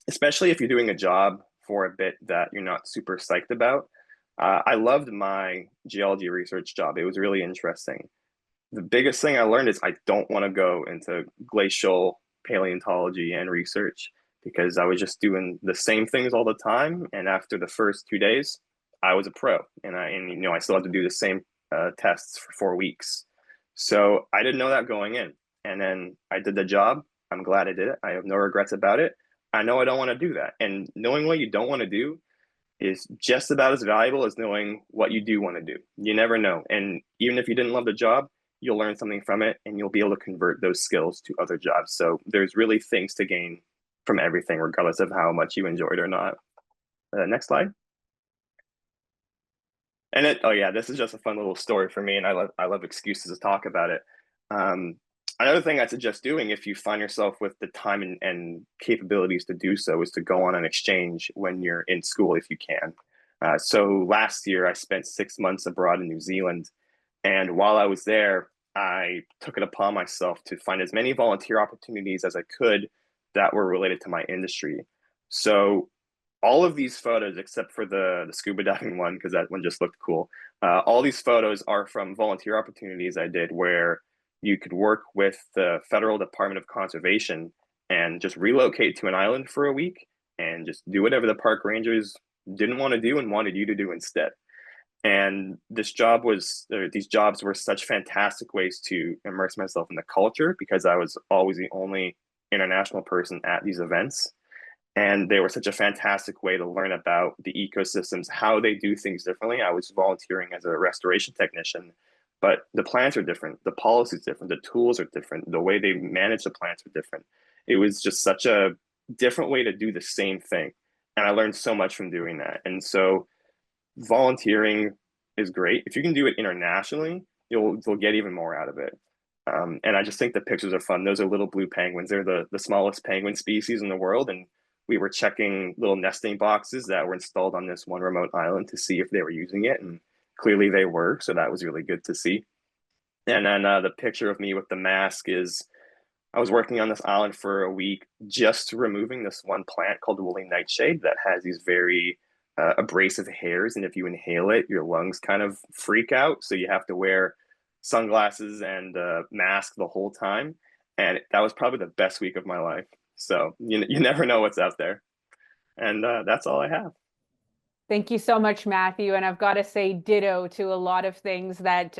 especially if you're doing a job for a bit that you're not super psyched about. I loved my geology research job. It was really interesting. The biggest thing I learned is I don't want to go into glacial paleontology and research, because I was just doing the same things all the time. And after the first 2 days, I was a pro, and you know, I still had to do the same tests for 4 weeks. So I didn't know that going in, and then I did the job. I'm glad I did it. I have no regrets about it. I know I don't want to do that, and knowing what you don't want to do is just about as valuable as knowing what you do want to do. You never know, and even if you didn't love the job, you'll learn something from it, and you'll be able to convert those skills to other jobs. So there's really things to gain from everything, regardless of how much you enjoyed or not. Next slide. And oh yeah, this is just a fun little story for me, and I love excuses to talk about it. Another thing I suggest doing, if you find yourself with the time and capabilities to do so, is to go on an exchange when you're in school if you can. So last year I spent 6 months abroad in New Zealand, and while I was there, I took it upon myself to find as many volunteer opportunities as I could that were related to my industry. So all of these photos, except for the scuba diving one, because that one just looked cool, all these photos are from volunteer opportunities I did where you could work with the Federal Department of Conservation and just relocate to an island for a week and just do whatever the park rangers didn't want to do and wanted you to do instead. And these jobs were such fantastic ways to immerse myself in the culture, because I was always the only international person at these events. And they were such a fantastic way to learn about the ecosystems, how they do things differently. I was volunteering as a restoration technician, but the plants are different, the policy is different, the tools are different, the way they manage the plants are different. It was just such a different way to do the same thing. And I learned so much from doing that. And so volunteering is great. If you can do it internationally, you'll get even more out of it. And I just think the pictures are fun. Those are little blue penguins. They're the smallest penguin species in the world. And we were checking little nesting boxes that were installed on this one remote island to see if they were using it. And clearly they were. So that was really good to see. And then the picture of me with the mask is I was working on this island for a week, just removing this one plant called woolly nightshade that has these very abrasive hairs. And if you inhale it, your lungs kind of freak out. So you have to wear sunglasses and mask the whole time. And that was probably the best week of my life. So you never know what's out there. And that's all I have. Thank you so much, Matthew. And I've got to say ditto to a lot of things that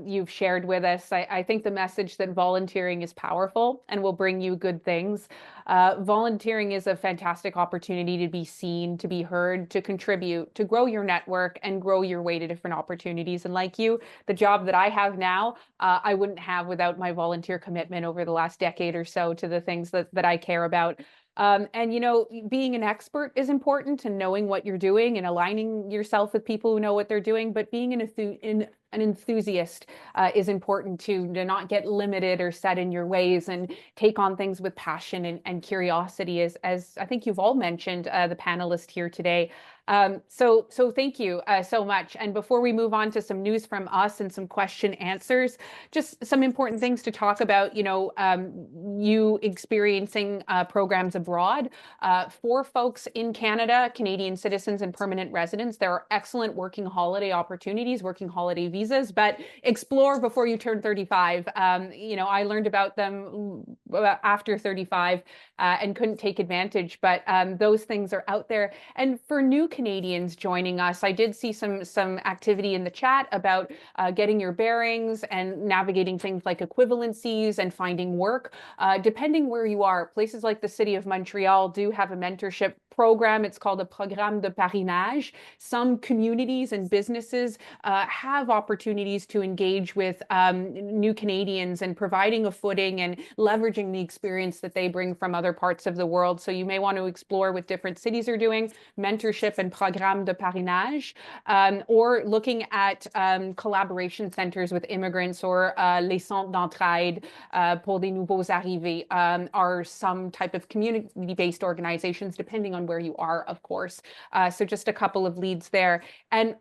you've shared with us. I think the message that volunteering is powerful and will bring you good things. Volunteering is a fantastic opportunity to be seen, to be heard, to contribute, to grow your network and grow your way to different opportunities. And like you, the job that I have now, I wouldn't have without my volunteer commitment over the last decade or so to the things that I care about. And, you know, being an expert is important and knowing what you're doing and aligning yourself with people who know what they're doing. But being an enthusiast is important too, to not get limited or set in your ways and take on things with passion and curiosity, as I think you've all mentioned, the panelists here today. So thank you so much. And before we move on to some news from us and some question answers, just some important things to talk about, you know, you experiencing programs abroad. For folks in Canada, Canadian citizens and permanent residents, there are excellent working holiday opportunities, working holiday visas, but explore before you turn 35. You know, I learned about them after 35 and couldn't take advantage, but those things are out there. And for new Canadians joining us, I did see some activity in the chat about getting your bearings and navigating things like equivalencies and finding work. Depending where you are, places like the city of Montreal do have a mentorship program. It's called a Programme de Parrainage. Some communities and businesses have opportunities to engage with new Canadians and providing a footing and leveraging the experience that they bring from other parts of the world. So you may want to explore what different cities are doing, mentorship and Programme de Parrainage, or looking at collaboration centers with immigrants, or les centres d'entraide pour des nouveaux arrivés are some type of community-based organizations, depending on where you are, of course. So just a couple of leads there. And,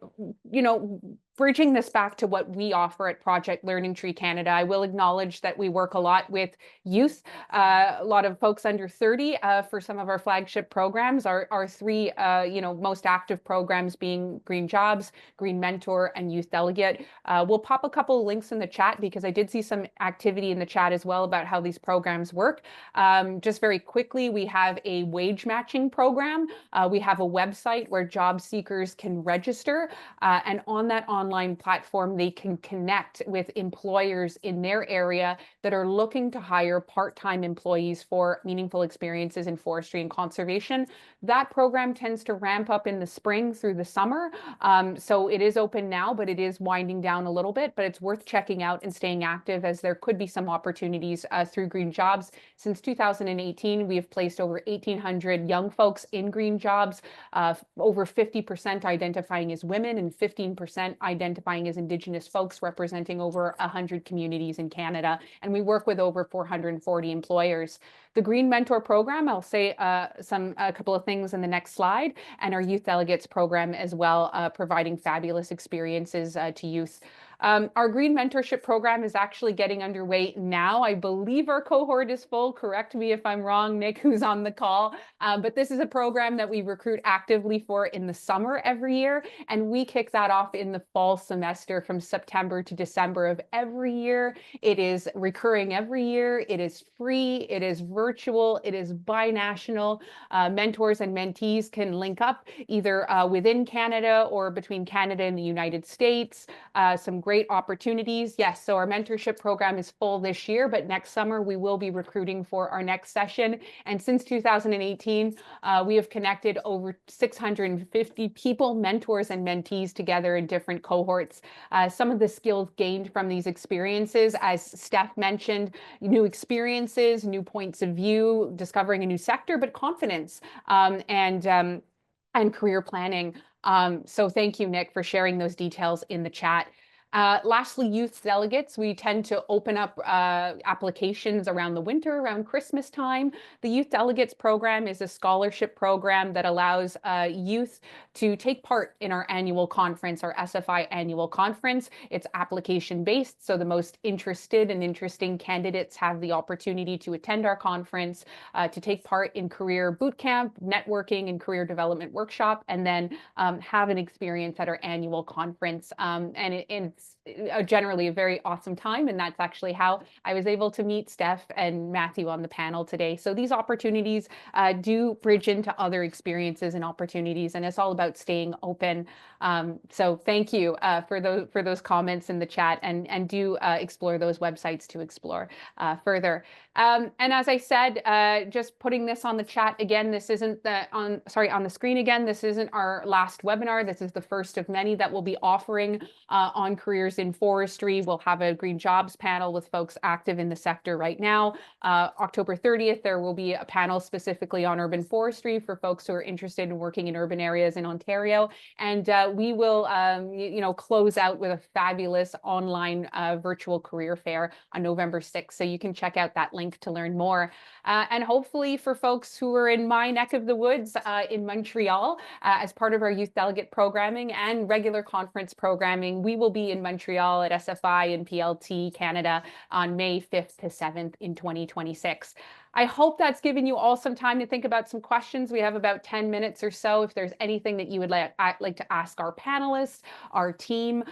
you know, bridging this back to what we offer at Project Learning Tree Canada, I will acknowledge that we work a lot with youth, a lot of folks under 30 for some of our flagship programs. Our three, you know, most active programs being Green Jobs, Green Mentor, and Youth Delegate. We'll pop a couple of links in the chat because I did see some activity in the chat as well about how these programs work. Just very quickly, we have a wage matching program. We have a website where job seekers can register, and on that online platform, they can connect with employers in their area that are looking to hire part-time employees for meaningful experiences in forestry and conservation. That program tends to ramp up in the spring through the summer. So it is open now, but it is winding down a little bit, but it's worth checking out and staying active, as there could be some opportunities through Green Jobs. Since 2018, we have placed over 1,800 young folks in Green Jobs, over 50% identifying as women and 15% identifying as Indigenous folks, representing over 100 communities in Canada. And we work with over 440 employers. The Green Mentor program, I'll say a couple of things in the next slide, and our Youth Delegates program as well, providing fabulous experiences to youth. Our Green Mentorship program is actually getting underway now. I believe our cohort is full. Correct me if I'm wrong, Nick, who's on the call. But this is a program that we recruit actively for in the summer every year. And we kick that off in the fall semester from September to December of every year. It is recurring every year. It is free. It is virtual. It is binational. Mentors and mentees can link up either within Canada or between Canada and the United States. Some great opportunities. Yes, so our mentorship program is full this year, but next summer we will be recruiting for our next session. And since 2018, we have connected over 650 people, mentors and mentees together in different cohorts. Some of the skills gained from these experiences, as Steph mentioned, new experiences, new points of view, discovering a new sector, but confidence and career planning. So thank you, Nick, for sharing those details in the chat. Lastly, youth delegates, we tend to open up applications around the winter, around Christmas time. The Youth Delegates program is a scholarship program that allows youth to take part in our annual conference, our SFI annual conference. It's application based, so the most interested and interesting candidates have the opportunity to attend our conference, to take part in career boot camp, networking, and career development workshop, and then have an experience at our annual conference. It's generally a very awesome time, and that's actually how I was able to meet Steph and Matthew on the panel today. So these opportunities do bridge into other experiences and opportunities, and it's all about staying open. So thank you for those comments in the chat, and do explore those websites to explore further. And as I said, just putting this on the chat again, this isn't on the screen again. This isn't our last webinar. This is the first of many that we'll be offering on careers in forestry. We'll have a green jobs panel with folks active in the sector right now. October 30th, there will be a panel specifically on urban forestry for folks who are interested in working in urban areas in Ontario. And we will, close out with a fabulous online virtual career fair on November 6th. So you can check out that link to learn more. And hopefully for folks who are in my neck of the woods in Montreal, as part of our youth delegate programming and regular conference programming, we will be in Montreal at SFI and PLT Canada on May 5th to 7th in 2026. I hope that's given you all some time to think about some questions. We have about 10 minutes or so. If there's anything that you would like to ask our panelists, our team,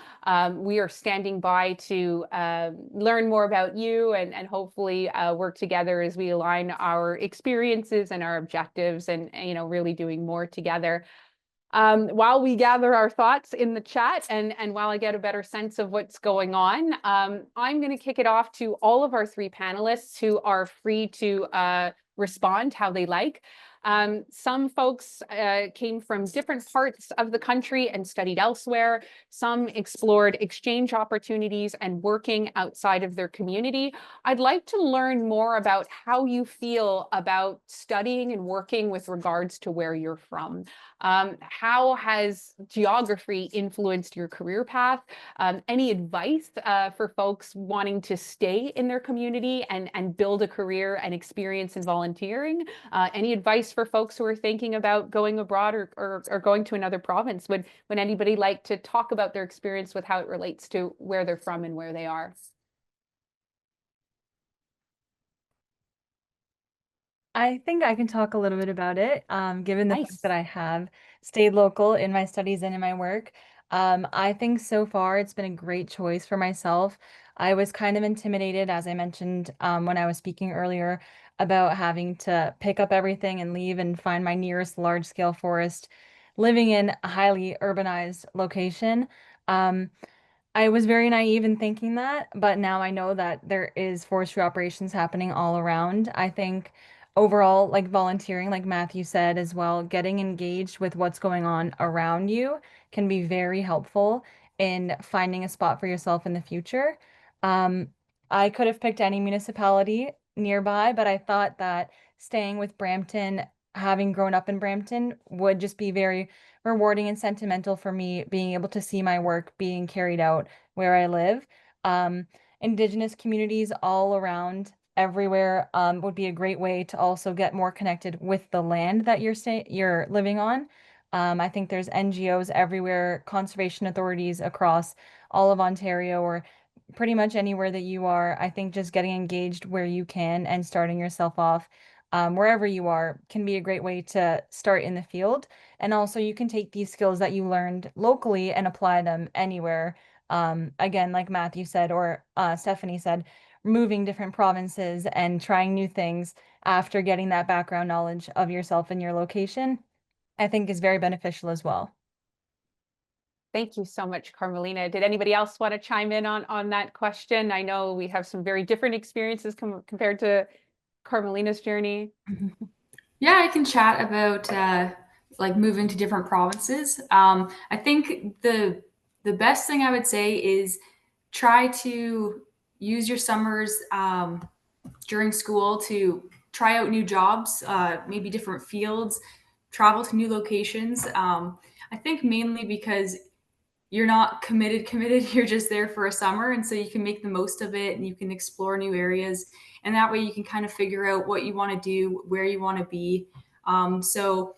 we are standing by to learn more about you and hopefully work together as we align our experiences and our objectives, and really doing more together. While we gather our thoughts in the chat and while I get a better sense of what's going on, I'm going to kick it off to all of our three panelists who are free to respond how they like. Some folks came from different parts of the country and studied elsewhere. Some explored exchange opportunities and working outside of their community. I'd like to learn more about how you feel about studying and working with regards to where you're from. How has geography influenced your career path? Any advice for folks wanting to stay in their community and build a career and experience in volunteering? Any advice for folks who are thinking about going abroad or going to another province? Would anybody like to talk about their experience with how it relates to where they're from and where they are? I think I can talk a little bit about it, given the Nice. fact that I have stayed local in my studies and in my work. I think so far it's been a great choice for myself. I was kind of intimidated, as I mentioned when I was speaking earlier, about having to pick up everything and leave and find my nearest large-scale forest, living in a highly urbanized location. I was very naive in thinking that, but now I know that there is forestry operations happening all around. I think overall, like volunteering, like Matthew said as well, getting engaged with what's going on around you can be very helpful in finding a spot for yourself in the future. Um, I could have picked any municipality nearby, but I thought that staying with Brampton, having grown up in Brampton, would just be very rewarding and sentimental for me, being able to see my work being carried out where I live. Indigenous communities all around everywhere would be a great way to also get more connected with the land that you're living on. I think there's NGOs everywhere, conservation authorities across all of Ontario or pretty much anywhere that you are. I think just getting engaged where you can and starting yourself off wherever you are can be a great way to start in the field. And also you can take these skills that you learned locally and apply them anywhere. Again, like Matthew said, or Stephanie said, moving different provinces and trying new things after getting that background knowledge of yourself and your location, I think is very beneficial as well. Thank you so much, Carmelina. Did anybody else want to chime in on that question? I know we have some very different experiences compared to Carmelina's journey. Yeah, I can chat about like moving to different provinces. I think the best thing I would say is try to use your summers during school to try out new jobs, maybe different fields, travel to new locations. I think mainly because you're not committed, you're just there for a summer, and so you can make the most of it and you can explore new areas, and that way you can kind of figure out what you want to do, where you want to be. So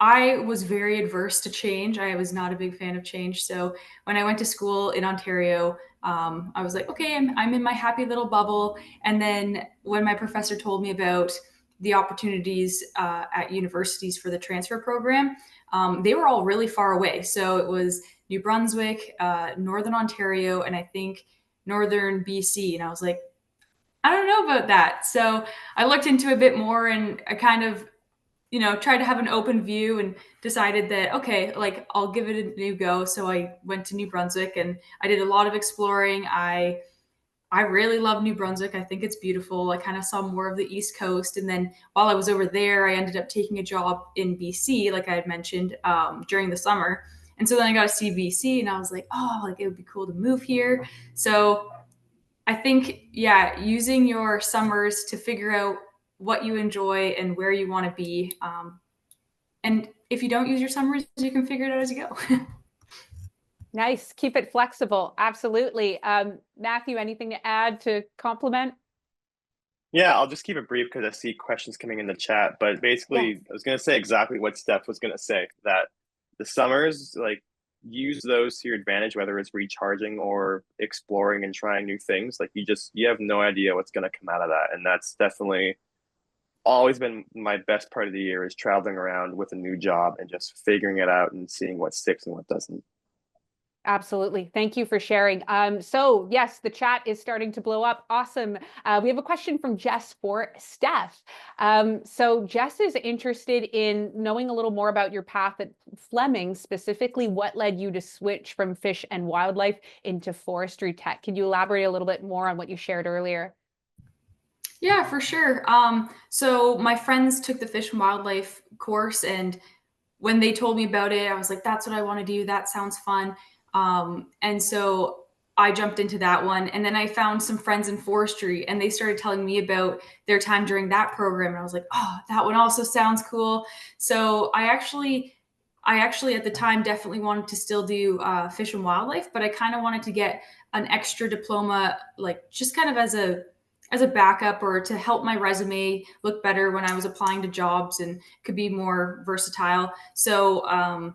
I was very adverse to change. I was not a big fan of change. So when I went to school in Ontario, I was like, okay, I'm in my happy little bubble. And then when my professor told me about the opportunities at universities for the transfer program, they were all really far away. So it was New Brunswick, Northern Ontario, and I think Northern BC. And I was like, I don't know about that. So I looked into it a bit more, and I kind of tried to have an open view and decided that, okay, like I'll give it a new go. So I went to New Brunswick and I did a lot of exploring. I really love New Brunswick. I think it's beautiful. I kind of saw more of the East Coast. And then while I was over there, I ended up taking a job in BC, like I had mentioned, during the summer. And so then I got to see BC and I was like, oh, like it would be cool to move here. So I think, yeah, using your summers to figure out what you enjoy and where you want to be. And if you don't use your summers, you can figure it out as you go. Nice. Keep it flexible. Absolutely. Matthew, anything to add to complement? Yeah, I'll just keep it brief because I see questions coming in the chat. But basically, I was going to say exactly what Steph was going to say, that the summers, like, use those to your advantage, whether it's recharging or exploring and trying new things. Like, you have no idea what's going to come out of that. And that's definitely always been my best part of the year, is traveling around with a new job and just figuring it out and seeing what sticks and what doesn't. Absolutely. Thank you for sharing. So yes, the chat is starting to blow up. Awesome. We have a question from Jess for Steph. So Jess is interested in knowing a little more about your path at Fleming, specifically what led you to switch from fish and wildlife into forestry tech. Can you elaborate a little bit more on what you shared earlier? Yeah, for sure. So my friends took the fish and wildlife course, and when they told me about it, I was like, that's what I want to do. That sounds fun. And so I jumped into that one. And then I found some friends in forestry, and they started telling me about their time during that program. And I was like, oh, that one also sounds cool. So I actually at the time definitely wanted to still do fish and wildlife, but I kind of wanted to get an extra diploma, like just kind of as a backup or to help my resume look better when I was applying to jobs and could be more versatile. So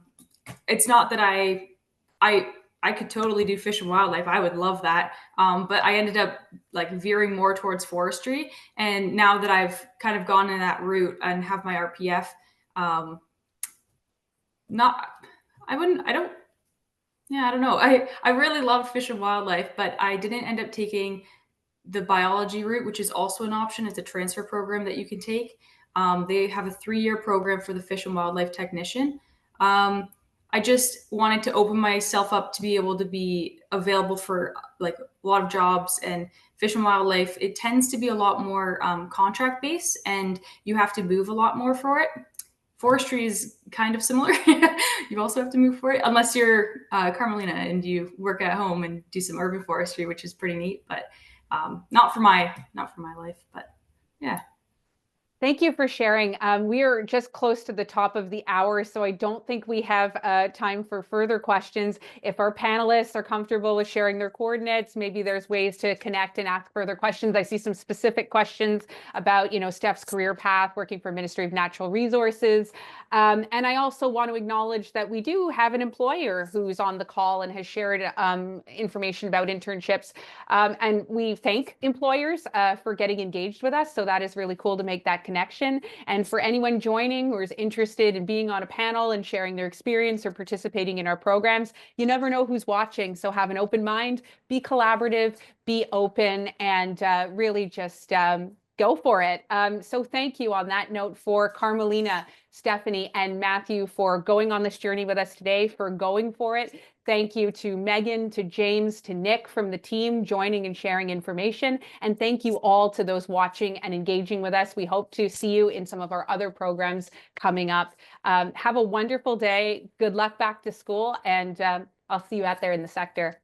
it's not that I could totally do fish and wildlife. I would love that. But I ended up like veering more towards forestry. And now that I've kind of gone in that route and have my RPF, not, I don't, yeah, I don't know. I really loved fish and wildlife, but I didn't end up taking the biology route, which is also an option. It's a transfer program that you can take. They have a 3-year program for the fish and wildlife technician. I just wanted to open myself up to be able to be available for like a lot of jobs, and fish and wildlife, it tends to be a lot more contract based, and you have to move a lot more for it. Forestry is kind of similar. You also have to move for it, unless you're Carmelina and you work at home and do some urban forestry, which is pretty neat. But not for my life. But yeah. Thank you for sharing. We are just close to the top of the hour, so I don't think we have time for further questions. If our panelists are comfortable with sharing their coordinates, maybe there's ways to connect and ask further questions. I see some specific questions about, Steph's career path, working for Ministry of Natural Resources. And I also want to acknowledge that we do have an employer who's on the call and has shared information about internships. And we thank employers for getting engaged with us. So that is really cool to make that connection. And for anyone joining who is interested in being on a panel and sharing their experience or participating in our programs, you never know who's watching. So have an open mind, be collaborative, be open, and really just go for it. So thank you on that note for Carmelina, Stephanie, and Matthew for going on this journey with us today, for going for it. Thank you to Megan, to James, to Nick from the team joining and sharing information. And thank you all to those watching and engaging with us. We hope to see you in some of our other programs coming up. Have a wonderful day. Good luck back to school, and I'll see you out there in the sector.